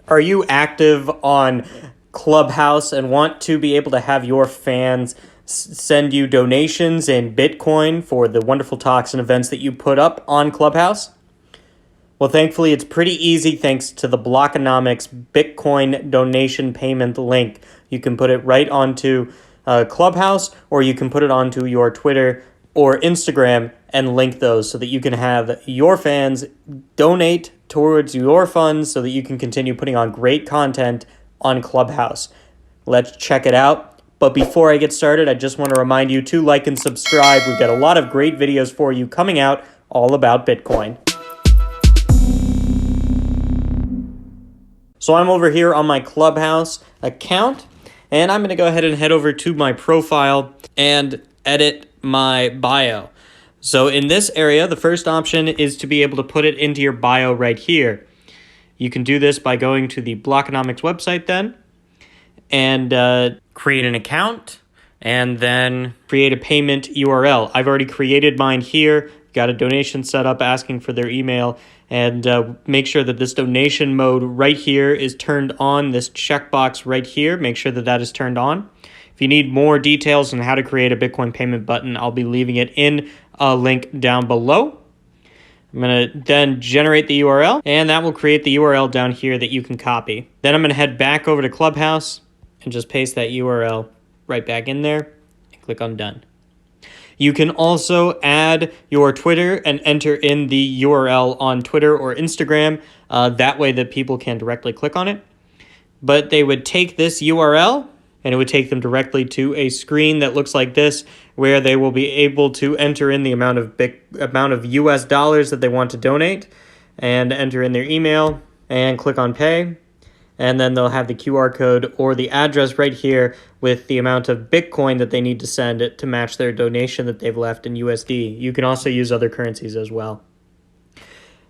Are you active on Clubhouse and want to be able to have your fans send you donations in Bitcoin for the wonderful talks and events that you put up on Clubhouse? Well, thankfully, it's pretty easy thanks to the Blockonomics Bitcoin donation payment link. You can put it right onto Clubhouse, or you can put it onto your Twitter or Instagram and link those so that you can have your fans donate towards your funds so that you can continue putting on great content on Clubhouse. Let's check it out. But before I get started, I just want to remind you to like and subscribe. We've got a lot of great videos for you coming out all about Bitcoin. So I'm over here on my Clubhouse account, and I'm going to go ahead and head over to my profile and edit my bio. So in this area, the first option is to be able to put it into your bio right here. You can do this by going to the Blockonomics website then, and create an account, and then create a payment URL. I've already created mine here, got a donation set up asking for their email, and make sure that this donation mode right here is turned on, this checkbox right here, make sure that that is turned on. If you need more details on how to create a Bitcoin payment button, I'll be leaving it in a link down below. I'm going to then generate the URL, and that will create the URL down here that you can copy. Then I'm going to head back over to Clubhouse and just paste that URL right back in there and click on done. You can also add your Twitter and enter in the URL on Twitter or Instagram. That way that people can directly click on it. But they would take this URL and it would take them directly to a screen that looks like this, where they will be able to enter in the amount of US dollars that they want to donate and enter in their email and click on pay. And then they'll have the QR code or the address right here with the amount of Bitcoin that they need to send it to match their donation that they've left in USD. You can also use other currencies as well.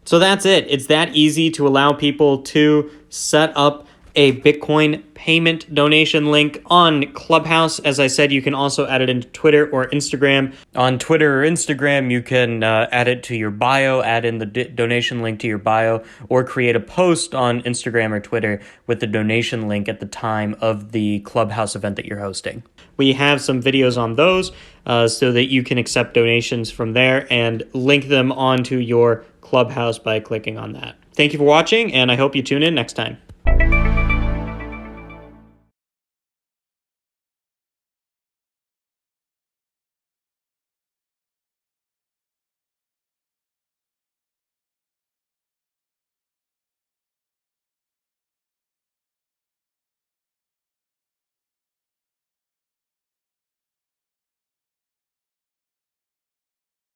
So that's it. It's that easy to allow people to set up a Bitcoin payment donation link on Clubhouse. As I said, you can also add it into Twitter or Instagram. On Twitter or Instagram, you can add it to your bio, add in the donation link to your bio, or create a post on Instagram or Twitter with the donation link at the time of the Clubhouse event that you're hosting. We have some videos on those so that you can accept donations from there and link them onto your Clubhouse by clicking on that. Thank you for watching, and I hope you tune in next time.